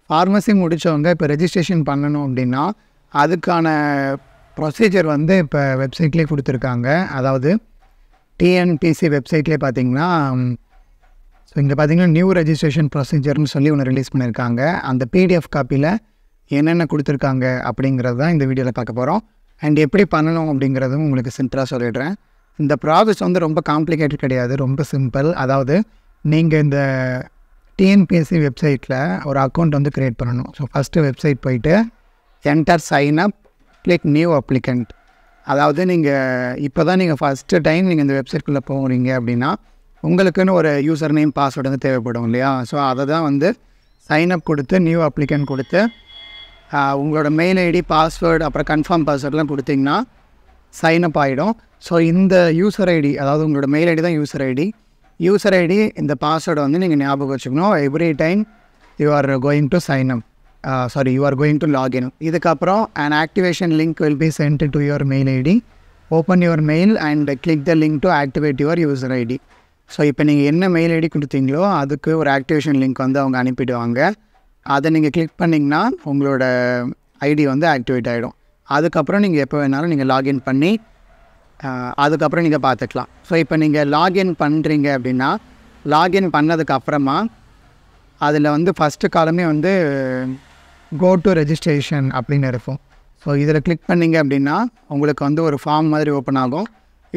Pharmacy முடித்தவங்க இப்போ registration பண்ணணும் அப்படின்னா அதுக்கான ப்ரொசீஜர் வந்து இப்போ வெப்சைட்லேயே கொடுத்துருக்காங்க. அதாவது டிஎன்பிசி வெப்சைட்லேயே பார்த்தீங்கன்னா ஸோ இங்கே பார்த்தீங்கன்னா நியூ ரெஜிஸ்ட்ரேஷன் ப்ரொசீஜர்னு சொல்லி ஒன்று ரிலீஸ் பண்ணியிருக்காங்க. அந்த பிடிஎஃப் காப்பியில் என்னென்ன கொடுத்துருக்காங்க அப்படிங்கிறது தான் இந்த வீடியோவில் பார்க்க போகிறோம். அண்ட் எப்படி பண்ணணும் அப்படிங்கிறதும் உங்களுக்கு சிம்பிளாக சொல்லிடுறேன். இந்த ப்ராசஸ் வந்து ரொம்ப காம்ப்ளிகேட்டட் கிடையாது, ரொம்ப சிம்பிள். அதாவது நீங்கள் இந்த டிஎன்பிஎஸ்சி வெப்சைட்டில் ஒரு அக்கௌண்ட் வந்து க்ரியேட் பண்ணணும். ஸோ ஃபஸ்ட்டு வெப்சைட் போயிட்டு enter sign up click new applicant. அதாவது நீங்கள் இப்போ தான் நீங்கள் ஃபஸ்ட்டு டைம் நீங்கள் இந்த வெப்சைட்குள்ளே போகிறீங்க அப்படின்னா உங்களுக்குன்னு ஒரு யூசர் நேம் பாஸ்வேர்டு வந்து தேவைப்படும் இல்லையா? ஸோ அதை தான் வந்து சைன்அப் கொடுத்து நியூ அப்ளிகண்ட் கொடுத்து உங்களோட மெயில் ஐடி பாஸ்வேர்டு அப்புறம் கன்ஃபார்ம் பாஸ்வேர்டெலாம் கொடுத்திங்கன்னா சைன்அப் ஆகிடும். ஸோ இந்த யூசர் ஐடி, அதாவது உங்களோட மெயில் ஐடி தான் யூசர் ஐடி இந்த பாஸ்வேர்டை வந்து நீங்கள் ஞாபகம் வச்சுக்கணும். Every time you are going to sign up you are going to login. இதுக்கப்புறம் an activation link will be sent to your mail ID. Open your mail and click the link to activate your user ID. So இப்போ நீங்கள் என்ன mail ID கொடுத்தீங்களோ அதுக்கு ஒரு activation link வந்து அவங்க அனுப்பிடுவாங்க. அதை நீங்கள் கிளிக் பண்ணிங்கன்னா உங்களோட ஐடி வந்து ஆக்டிவேட் ஆகிடும். அதுக்கப்புறம் நீங்கள் எப்போ வேணாலும் நீங்கள் லாகின் பண்ணி அதுக்கப்புறம் நீங்கள் பார்த்துக்கலாம். ஸோ இப்போ நீங்கள் லாகின் பண்ணுறீங்க அப்படின்னா லாகின் பண்ணதுக்கப்புறமா அதில் வந்து ஃபஸ்ட்டு காலமே வந்து கோ டு ரெஜிஸ்ட்ரேஷன் அப்படின்னு இருக்கும். ஸோ இதில் கிளிக் பண்ணிங்க அப்படின்னா உங்களுக்கு வந்து ஒரு ஃபார்ம் மாதிரி ஓப்பன் ஆகும்.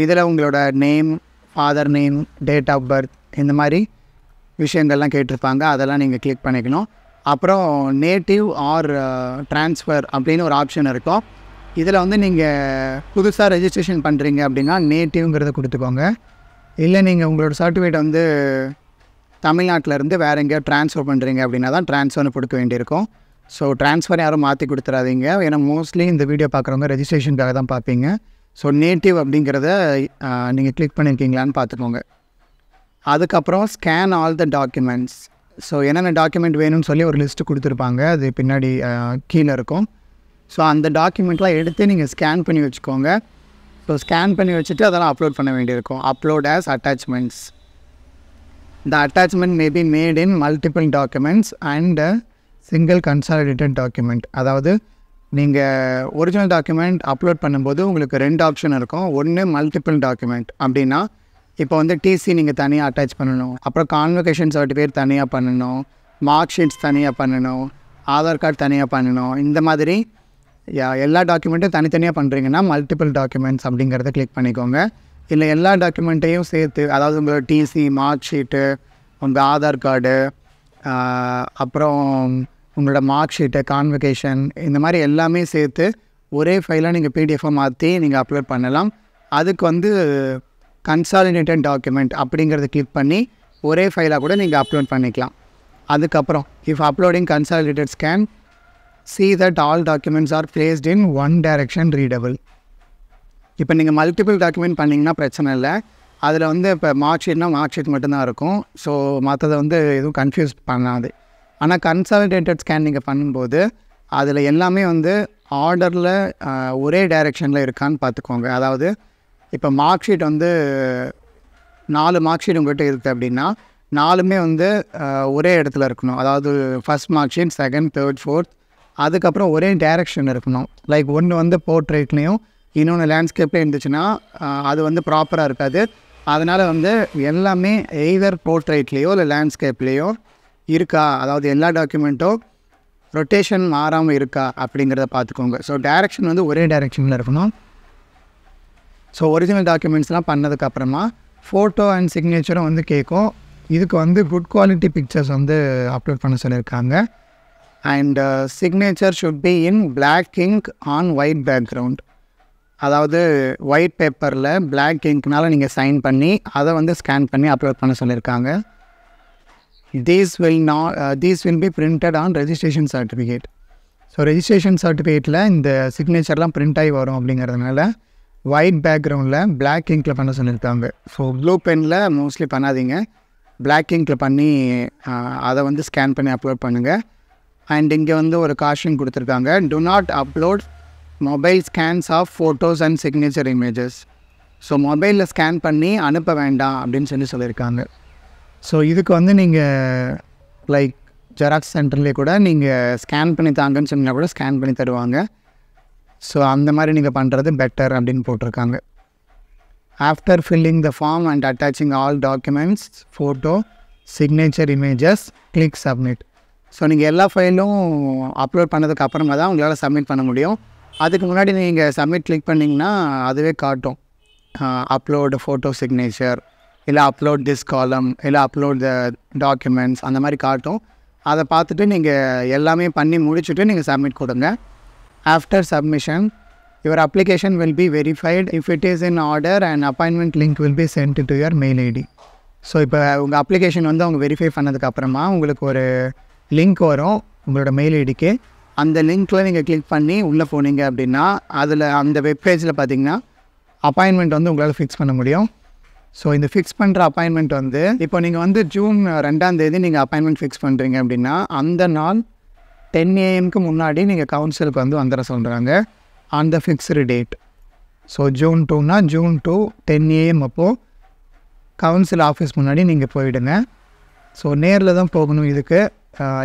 இதில் உங்களோட name, father name, date of birth, இந்த மாதிரி விஷயங்கள்லாம் கேட்டிருப்பாங்க. அதெல்லாம் நீங்கள் கிளிக் பண்ணிக்கணும். அப்புறம் நேட்டிவ் ஆர் ட்ரான்ஸ்ஃபர் அப்படின்னு ஒரு ஆப்ஷன் இருக்கும். இதில் வந்து நீங்கள் புதுசாக ரெஜிஸ்ட்ரேஷன் பண்ணுறீங்க அப்படின்னா நேட்டிவ்ங்கிறத கொடுத்துக்கோங்க. இல்லை நீங்கள் உங்களோட சர்டிஃபிகேட் வந்து தமிழ்நாட்டிலேருந்து வேறு எங்கேயோ ட்ரான்ஸ்ஃபர் பண்ணுறீங்க அப்படின்னா தான் ட்ரான்ஸ்ஃபர்னு கொடுக்க வேண்டியிருக்கும். ஸோ ட்ரான்ஸ்ஃபர் யாரும் மாற்றி கொடுத்துறாதீங்க. ஏன்னா மோஸ்ட்லி இந்த வீடியோ பார்க்குறவங்க ரெஜிஸ்ட்ரேஷனுக்காக தான் பார்ப்பீங்க. ஸோ நேட்டிவ் அப்படிங்கிறத நீங்கள் கிளிக் பண்ணியிருக்கீங்களான்னு பார்த்துக்கோங்க. அதுக்கப்புறம் scan all the documents. So என்னென்ன டாக்குமெண்ட் வேணும்னு சொல்லி ஒரு லிஸ்ட்டு கொடுத்துருப்பாங்க. அது பின்னாடி கீழே இருக்கும். ஸோ அந்த டாக்குமெண்ட்லாம் எடுத்து நீங்கள் ஸ்கேன் பண்ணி வச்சுக்கோங்க. ஸோ ஸ்கேன் பண்ணி வச்சுட்டு அதெல்லாம் அப்லோட் பண்ண வேண்டியிருக்கும். Upload as attachments. The attachment may be made in multiple documents and a single consolidated document. அதாவது நீங்கள் ஒரிஜினல் டாக்குமெண்ட் அப்லோட் பண்ணும்போது உங்களுக்கு 2 ஆப்ஷன் இருக்கும். ஒன்று மல்டிபிள் டாக்குமெண்ட் அப்படின்னா இப்போ வந்து டிசி நீங்கள் தனியாக அட்டாச் பண்ணணும், அப்புறம் கான்வொகேஷன் சர்டிஃபிகேட் தனியாக பண்ணணும், மார்க் ஷீட்ஸ் தனியாக பண்ணணும், ஆதார் கார்டு தனியாக பண்ணணும். இந்த மாதிரி எல்லா டாக்குமெண்ட்டும் தனித்தனியாக பண்ணுறீங்கன்னா மல்டிபிள் டாக்குமெண்ட்ஸ் அப்படிங்கிறத கிளிக் பண்ணிக்கோங்க. இல்லை எல்லா டாக்குமெண்ட்டையும் சேர்த்து, அதாவது உங்களோட டிசி, மார்க் ஷீட்டு, உங்கள் ஆதார் கார்டு, அப்புறம் உங்களோட மார்க் ஷீட்டு, கான்வொகேஷன், இந்த மாதிரி எல்லாமே சேர்த்து ஒரே ஃபைலாக நீங்கள் பிடிஎஃபாக மாற்றி நீங்கள் அப்லோட் பண்ணலாம். அதுக்கு வந்து கன்சாலிடேட்டட் டாக்குமெண்ட் அப்படிங்கிறத கிளிக் பண்ணி ஒரே ஃபைலாக கூட நீங்கள் அப்லோட் பண்ணிக்கலாம். அதுக்கப்புறம் if uploading consolidated scan see that all documents are placed in one direction readable. இப்போ நீங்கள் மல்டிபிள் டாக்குமெண்ட் பண்ணிங்கன்னா பிரச்சனை இல்லை. அதில் வந்து இப்போ மார்க் ஷீட்னால் மார்க் ஷீட் மட்டும்தான் இருக்கும். ஸோ மற்றதை வந்து எதுவும் கன்ஃபியூஸ் பண்ணாது. ஆனால் கன்சாலிடேட்டட் ஸ்கேன் நீங்கள் பண்ணும்போது அதில் எல்லாமே வந்து ஆர்டரில் ஒரே டைரெக்ஷனில் இருக்கான்னு பார்த்துக்கோங்க. அதாவது இப்போ மார்க் ஷீட் வந்து 4 மார்க் ஷீட் உங்கள்கிட்ட இருக்குது அப்படின்னா 4மே வந்து ஒரே இடத்துல இருக்கணும். அதாவது first mark sheet, second, third, fourth, அதுக்கப்புறம் ஒரே டைரெக்ஷன் இருக்கணும். லைக் ஒன்று வந்து போர்ட்ரேட்லேயும் இன்னொன்று லேண்ட்ஸ்கேப்லேயும் இருந்துச்சுன்னா அது வந்து ப்ராப்பராக இருக்காது. அதனால் வந்து எல்லாமே எய்தர் போர்ட்ரேட்லேயோ இல்லை லேண்ட்ஸ்கேப்லேயோ இருக்கா, அதாவது எல்லா டாக்குமெண்ட்டும் ரொட்டேஷன் மாறாமல் இருக்கா அப்படிங்கிறத பார்த்துக்கோங்க. ஸோ டைரெக்ஷன் வந்து ஒரே டைரெக்ஷனில் இருக்கணும். ஸோ ஒரிஜினல் டாக்குமெண்ட்ஸ்லாம் பண்ணதுக்கப்புறமா ஃபோட்டோ அண்ட் சிக்னேச்சரும் வந்து கேட்கும். இதுக்கு வந்து குட் குவாலிட்டி பிக்சர்ஸ் வந்து அப்லோட் பண்ண சொல்லியிருக்காங்க. And signature should be in black ink on white background. அதாவது ஒயிட் பேப்பரில் பிளாக் இங்க்னால் நீங்கள் சைன் பண்ணி அதை வந்து ஸ்கேன் பண்ணி அப்லோட் பண்ண சொல்லியிருக்காங்க. these will be printed on registration certificate. So registration சர்டிஃபிகேட்டில் இந்த சிக்னேச்சர்லாம் பிரிண்ட் ஆகி வரும் அப்படிங்கிறதுனால ஒயிட் பேக்ரவுண்டில் பிளாக் இங்கில் பண்ண சொல்லியிருக்காங்க. ஸோ ப்ளூ பெனில் மோஸ்ட்லி பண்ணாதீங்க, பிளாக் இங்கில் பண்ணி அதை வந்து ஸ்கேன் பண்ணி அப்லோட் பண்ணுங்கள். அண்ட் இங்கே வந்து ஒரு காஷன் கொடுத்துருக்காங்க, do not upload mobile scans of photos and signature images. So மொபைலில் ஸ்கேன் பண்ணி அனுப்ப வேண்டாம் அப்படின்னு சொல்லியிருக்காங்க. ஸோ இதுக்கு வந்து நீங்கள் லைக் ஜெராக்ஸ் சென்டர்லேயே கூட நீங்கள் ஸ்கேன் பண்ணி தாங்கன்னு சொன்னால் கூட ஸ்கேன் பண்ணி தருவாங்க. ஸோ அந்த மாதிரி நீங்கள் பண்ணுறது பெட்டர் அப்படின்னு போட்டிருக்காங்க. After filling the form and attaching all documents, photo, signature, images, click submit. So நீங்கள் எல்லா ஃபைலும் அப்லோட் பண்ணதுக்கு அப்புறமா தான் உங்களால் சப்மிட் பண்ண முடியும். அதுக்கு முன்னாடி நீங்கள் சப்மிட் கிளிக் பண்ணிங்கன்னா அதுவே காட்டும் அப்லோடு ஃபோட்டோ சிக்னேச்சர், இல்லை அப்லோட் திஸ் காலம், இல்லை அப்லோட் த டாக்குமெண்ட்ஸ், அந்த மாதிரி காட்டும். அதை பார்த்துட்டு நீங்கள் எல்லாமே பண்ணி முடிச்சுட்டு நீங்கள் சப்மிட் கொடுங்க. After submission your application will be verified. If it is in order and appointment link will be sent to your mail ID. So இப்போ உங்கள் அப்ளிகேஷன் வந்து அவங்க வெரிஃபை பண்ணதுக்கப்புறமா உங்களுக்கு ஒரு லிங்க் வரும் உங்களோட மெயில் ஐடிக்கு. அந்த லிங்க்கில் நீங்கள் கிளிக் பண்ணி உள்ளே போனீங்க அப்படின்னா அதில் அந்த வெப்பேஜில் பார்த்தீங்கன்னா அப்பாயின்மெண்ட் வந்து உங்களால் ஃபிக்ஸ் பண்ண முடியும். ஸோ இந்த ஃபிக்ஸ் பண்ணுற அப்பாயின்மெண்ட் வந்து இப்போ நீங்கள் வந்து ஜூன் 2 நீங்கள் அப்பாயின்மெண்ட் ஃபிக்ஸ் பண்ணுறீங்க அப்படின்னா அந்த நாள் 10 AM முன்னாடி நீங்கள் கவுன்சிலுக்கு வந்து வந்துட சொல்கிறாங்க அந்த ஃபிக்ஸ்டு டேட். ஸோ ஜூன் 2னா ஜூன் 2 10 AM அப்போது கவுன்சில் ஆஃபீஸ் முன்னாடி நீங்கள் போயிடுங்க. ஸோ நேரில் தான் போகணும் இதுக்கு.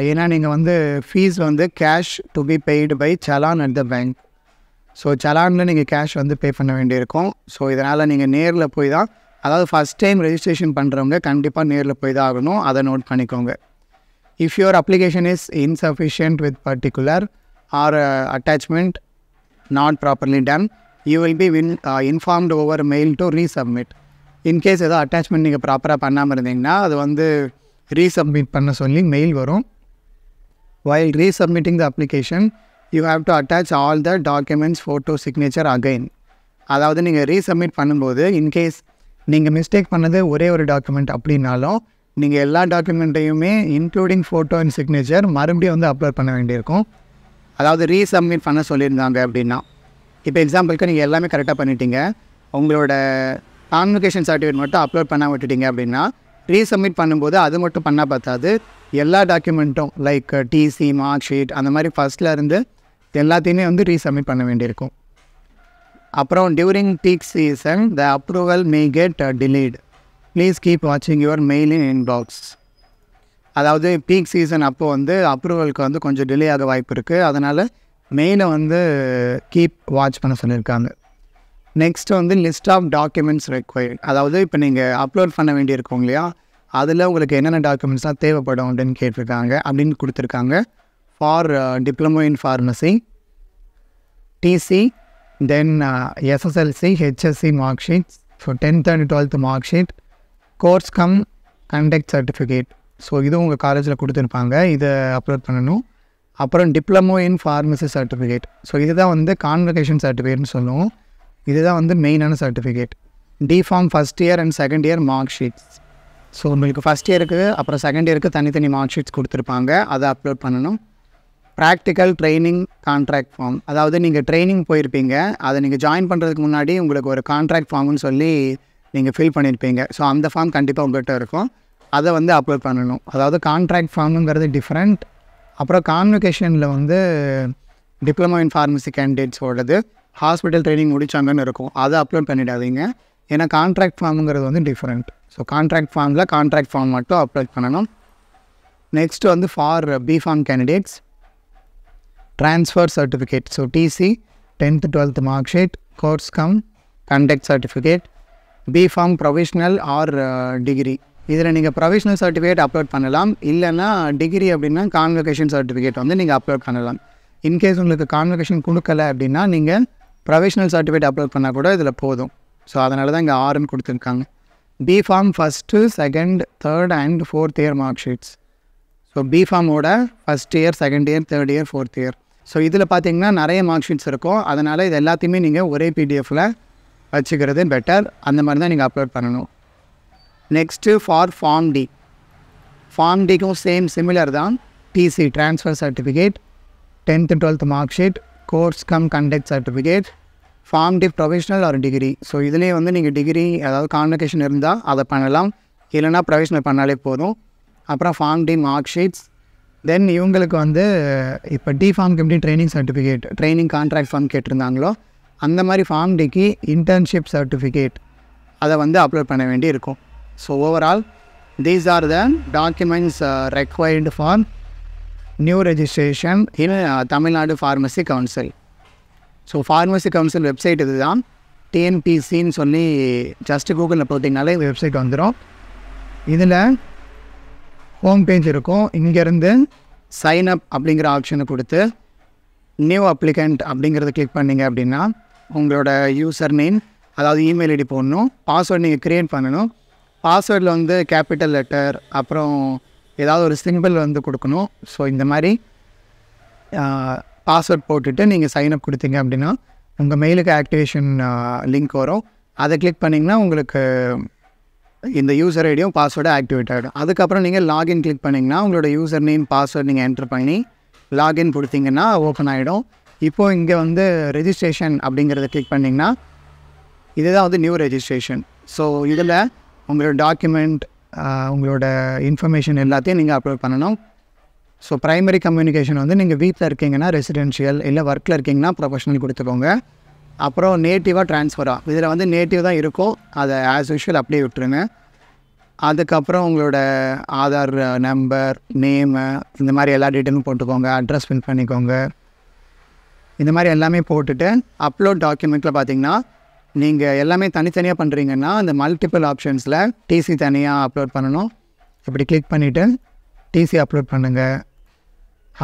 ஏன்னா நீங்கள் வந்து ஃபீஸ் வந்து cash to be paid by challan at the bank. So சலானில் நீங்கள் கேஷ் வந்து பே பண்ண வேண்டியிருக்கும். ஸோ இதனால் நீங்கள் நேரில் போய் தான், அதாவது ஃபஸ்ட் டைம் ரெஜிஸ்ட்ரேஷன் பண்ணுறவங்க கண்டிப்பாக நேரில் போய் தான் ஆகணும். அதை நோட் பண்ணிக்கோங்க. If your application is insufficient with particular or attachment not properly done, you will be informed over mail to resubmit. In case ஏதோ அட்டாச்மெண்ட் நீங்கள் ப்ராப்பராக பண்ணாமல் இருந்தீங்கன்னா அது வந்து ரீசப்மிட் பண்ண சொல்லி மெயில் வரும். while resubmitting the application you have to attach all the documents, photo, signature again. அதாவது நீங்கள் ரீசப்மிட் பண்ணும்போது இன்கேஸ் நீங்கள் மிஸ்டேக் பண்ணது ஒரே ஒரு டாக்குமெண்ட் அப்படின்னாலும் நீங்கள் எல்லா டாக்குமெண்ட்டையுமே இன்க்ளூடிங் ஃபோட்டோ அண்ட் சிக்னேச்சர் மறுபடியும் வந்து அப்லோட் பண்ண வேண்டியிருக்கும். அதாவது ரீசப்மிட் பண்ண சொல்லியிருந்தாங்க அப்படின்னா, இப்போ எக்ஸாம்பிளுக்கு நீங்கள் எல்லாமே கரெக்டாக பண்ணிட்டீங்க, உங்களோட கான்வொகேஷன் சர்டிஃபிகேட் மட்டும் அப்லோட் பண்ண விட்டுட்டீங்க அப்படின்னா ரீசப்மிட் பண்ணும்போது அது மட்டும் பண்ணால் பார்த்தாது, எல்லா டாக்குமெண்ட்டும் லைக் டிசி, மார்க் ஷீட், அந்த மாதிரி ஃபஸ்ட்டில் இருந்து எல்லாத்தையுமே வந்து ரீசப்மிட் பண்ண வேண்டியிருக்கும். அப்புறம் during peak season the approval May get delayed. Please keep வாட்சிங் யுவர் மெயில் இன் இன்பாக்ஸ். அதாவது பீக் சீசன் அப்போது வந்து அப்ரூவலுக்கு வந்து கொஞ்சம் டிலே ஆக வாய்ப்பு இருக்குது. அதனால் மெயிலை வந்து கீப் வாட்ச் பண்ண சொல்லியிருக்காங்க. நெக்ஸ்ட்டு வந்து லிஸ்ட் ஆஃப் டாக்குமெண்ட்ஸ் ரெக்வயர்ட். அதாவது இப்போ நீங்கள் அப்லோட் பண்ண வேண்டியிருக்கோம் இல்லையா, அதில் உங்களுக்கு என்னென்ன டாக்குமெண்ட்ஸ்லாம் தேவைப்படும் அப்படின்னு கேட்டிருக்காங்க அப்படின்னு கொடுத்துருக்காங்க. For diploma in pharmacy, TC, then SSLC, HSC mark sheets, so 10th and 12th mark sheet, course cum conduct certificate. So இதுவும் உங்கள் காலேஜில் கொடுத்துருப்பாங்க, இதை அப்லோட் பண்ணணும். அப்புறம் diploma in pharmacy certificate. So இதுதான் வந்து கான்வொகேஷன் சர்டிஃபிகேட்னு சொல்லுவோம். இதுதான் வந்து மெயினான certificate. D Pharm first year and second year mark sheets. So உங்களுக்கு ஃபஸ்ட் இயருக்கு அப்புறம் செகண்ட் இயருக்கு தனித்தனி மார்க் ஷீட்ஸ் கொடுத்துருப்பாங்க, அதை அப்லோட் பண்ணணும். Practical training contract form. அதாவது நீங்கள் ட்ரைனிங் போயிருப்பீங்க, அதை நீங்கள் ஜாயின் பண்ணுறதுக்கு முன்னாடி உங்களுக்கு ஒரு கான்ட்ராக்ட் ஃபார்ம்னு சொல்லி நீங்கள் ஃபில் பண்ணியிருப்பீங்க. ஸோ அந்த ஃபார்ம் கண்டிப்பாக உங்கள்கிட்ட இருக்கும், அதை வந்து அப்லோட் பண்ணணும். அதாவது கான்ட்ராக்ட் ஃபார்முங்கிறது டிஃப்ரெண்ட். அப்புறம் கான்வொகேஷனில் வந்து டிப்ளமோ இன் ஃபார்மசி கேண்டிடேட்ஸோடது ஹாஸ்பிட்டல் ட்ரைனிங் முடித்தாங்கன்னு இருக்கும், அதை அப்லோட் பண்ணிடாதீங்க. ஏன்னா கான்ட்ராக்ட் ஃபார்முங்கிறது வந்து டிஃப்ரெண்ட். ஸோ கான்ட்ராக்ட் ஃபார்மில் கான்ட்ராக்ட் ஃபார்ம் மட்டும் அப்லோட் பண்ணணும். நெக்ஸ்ட் வந்து for B Pharm candidates transfer certificate. So TC, 10th 12th mark sheet, course cum conduct certificate, B Pharm provisional or degree. இதில் நீங்கள் ப்ரொவிஷ்னல் சர்டிஃபிகேட் அப்லோட் பண்ணலாம், இல்லைன்னா டிகிரி அப்படின்னா கான்வொகேஷன் சர்டிஃபிகேட் வந்து நீங்கள் அப்லோட் பண்ணலாம். இன்கேஸ் உங்களுக்கு கான்வொகேஷன் கொடுக்கல அப்படின்னா நீங்கள் ப்ரொவிஷ்னல் சர்டிஃபிகேட் அப்லோட் பண்ணால் கூட இதில் போதும். ஸோ அதனால தான் இங்கே 6ன்னு கொடுத்துருக்காங்க. B Pharm first, second, third and 4th year mark sheets. So பிஃபார்மோட first year, second year, third year, 4th year. So இதில் பார்த்தீங்கன்னா நிறைய மார்க் ஷீட்ஸ் இருக்கும், அதனால் இது எல்லாத்தையுமே நீங்கள் ஒரே பிடிஎஃப்பில் வச்சுக்கிறது பெட்டர். அந்த மாதிரி தான் நீங்கள் அப்லோட் பண்ணணும். Next for pharm D. Pharm டிக்கும் சிமிலர் தான். TC transfer certificate, 10th 12th mark sheet, course cum conduct certificate, pharm D professional or degree. So இதுலேயே வந்து நீங்கள் டிகிரி அதாவது கான்வொகேஷன் இருந்தால் அதை பண்ணலாம், இல்லைனா ப்ரொஃபஷனல் பண்ணாலே போதும். அப்புறம் pharm D mark sheets. Then இவங்களுக்கு வந்து இப்போ டிஃபார்ம்க்கு எப்படி training certificate, training contract form கேட்டிருந்தாங்களோ அந்த மாதிரி ஃபார்ம் டிக்கு இன்டர்ன்ஷிப் சர்டிஃபிகேட் அதை வந்து அப்லோட் பண்ண வேண்டி இருக்கும். So overall these are the documents required for new registration in Tamil Nadu pharmacy council. So pharmacy council website இது தான். டிஎன்பிசின்னு சொல்லி ஜஸ்ட்டு கூகுளில் போட்டிங்கனாலே இந்த வெப்சைட் வந்துடும். இதில் ஹோம் பேஜ் இருக்கும். இங்கேருந்து சைன் அப் அப்படிங்கிற ஆப்ஷனை கொடுத்து நியூ அப்ளிகண்ட் அப்படிங்கிறத கிளிக் பண்ணிங்க அப்படின்னா உங்களோட யூசர் நேம், அதாவது இமெயில் ஐடி போடணும். பாஸ்வேர்டு நீங்கள் க்ரியேட் பண்ணணும். பாஸ்வேர்டில் வந்து கேபிட்டல் லெட்டர், அப்புறம் ஏதாவது ஒரு சிம்பிள் வந்து கொடுக்கணும். ஸோ இந்த மாதிரி பாஸ்வேர்ட் போட்டுட்டு நீங்கள் சைன்அப் கொடுத்தீங்க அப்படின்னா உங்கள் மெயிலுக்கு ஆக்டிவேஷன் லிங்க் வரும். அதை கிளிக் பண்ணிங்கன்னா உங்களுக்கு இந்த யூசர் ஐடியும் பாஸ்வேர்டும் ஆக்டிவேட் ஆகிடும். அதுக்கப்புறம் நீங்கள் லாகின் கிளிக் பண்ணிங்கன்னா உங்களோட யூசர் நேம் பாஸ்வேர்டு நீங்கள் என்ட்ரு பண்ணி லாகின் கொடுத்தீங்கன்னா ஓப்பன் ஆகிடும். இப்போது இங்கே வந்து ரெஜிஸ்ட்ரேஷன் அப்படிங்கிறத கிளிக் பண்ணிங்கன்னா இதுதான் வந்து நியூ ரெஜிஸ்ட்ரேஷன். ஸோ இதில் உங்களோட டாக்குமெண்ட், உங்களோட இன்ஃபர்மேஷன் எல்லாத்தையும் நீங்கள் அப்லோட் பண்ணணும். ஸோ ப்ரைமரி கம்யூனிகேஷன் வந்து நீங்கள் வீட்டில் இருக்கீங்கன்னா ரெசிடென்ஷியல், இல்லை ஒர்க்கில் இருக்கீங்கன்னா ப்ரொஃபஷனல் கொடுத்துக்கோங்க. அப்புறம் நேட்டிவாக ட்ரான்ஸ்ஃபராக, இதில் வந்து நேட்டிவ் தான் இருக்கும், அதை ஆஸ் யூஷுவல் அப்படியே விட்டுருங்க. அதுக்கப்புறம் உங்களோட ஆதார் நம்பர், நேமு, இந்த மாதிரி எல்லா டீட்டெயிலும் போட்டுக்கோங்க. அட்ரஸ் ஃபில் பண்ணிக்கோங்க. இந்த மாதிரி எல்லாமே போட்டுட்டு அப்லோட் டாக்குமெண்ட்டில் பார்த்தீங்கன்னா நீங்கள் எல்லாமே தனித்தனியாக பண்ணுறீங்கன்னா அந்த மல்டிபிள் ஆப்ஷன்ஸில் டிசி தனியாக அப்லோட் பண்ணணும். இப்படி கிளிக் பண்ணிவிட்டு டிசி அப்லோட் பண்ணுங்கள்.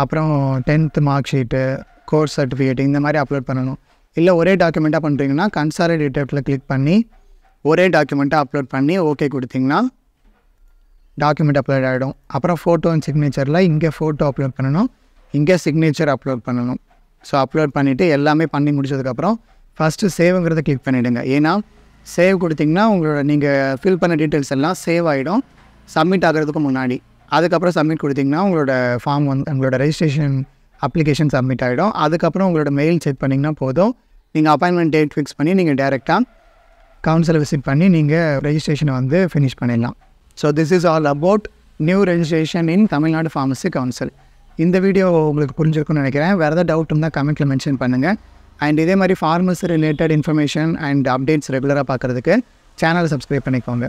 அப்புறம் 10th mark sheet, course certificate, இந்த மாதிரி அப்லோட் பண்ணணும். இல்லை ஒரே டாக்குமெண்ட்டாக பண்ணுறீங்கன்னா கன்சாலிடேட்டடில் கிளிக் பண்ணி ஒரே டாக்குமெண்ட்டாக அப்லோட் பண்ணி ஓகே கொடுத்திங்கன்னா டாக்குமெண்ட் அப்லோட் ஆகிடும். அப்புறம் ஃபோட்டோ அண்ட் சிக்னேச்சரில் இங்கே ஃபோட்டோ அப்லோட் பண்ணணும், இங்கே சிக்னேச்சர் அப்லோட் பண்ணணும். ஸோ அப்லோட் பண்ணிவிட்டு எல்லாமே பண்ணி முடிச்சதுக்கப்புறம் ஃபஸ்ட்டு சேவுங்கிறத கிளிக் பண்ணிவிடுங்க. ஏன்னா சேவ் கொடுத்திங்கன்னா உங்களோட நீங்கள் ஃபில் பண்ண டீட்டெயில்ஸ் எல்லாம் சேவ் ஆகிடும் சப்மிட் ஆகிறதுக்கு முன்னாடி. அதுக்கப்புறம் சப்மிட் கொடுத்திங்கன்னா உங்களோட ஃபார்ம் வந்து உங்களோட ரெஜிஸ்ட்ரேஷன் அப்ளிகேஷன் சப்மிட் ஆகிடும். அதுக்கப்புறம் உங்களோட மெயில் செக் பண்ணிங்கன்னா போதும். நீங்கள் அப்பாயின்மெண்ட் டேட் ஃபிக்ஸ் பண்ணி நீங்கள் டேரெக்டாக கவுன்சிலை விசிட் பண்ணி நீங்கள் ரெஜிஸ்ட்ரேஷனை வந்து ஃபினிஷ் பண்ணிடலாம். So this is all about new registration in Tamil Nadu pharmacy council. இந்த வீடியோ உங்களுக்கு புரிஞ்சிருக்குன்னு நினைக்கிறேன். வேறு ஏதாவது டவுட் இருந்தால் கமெண்ட்டில் மென்ஷன் பண்ணுங்கள். அண்ட் இதே மாதிரி pharmacy related information and updates ரெகுலராக பார்க்குறதுக்கு சேனலை சப்ஸ்கிரைப் பண்ணிக்கோங்க.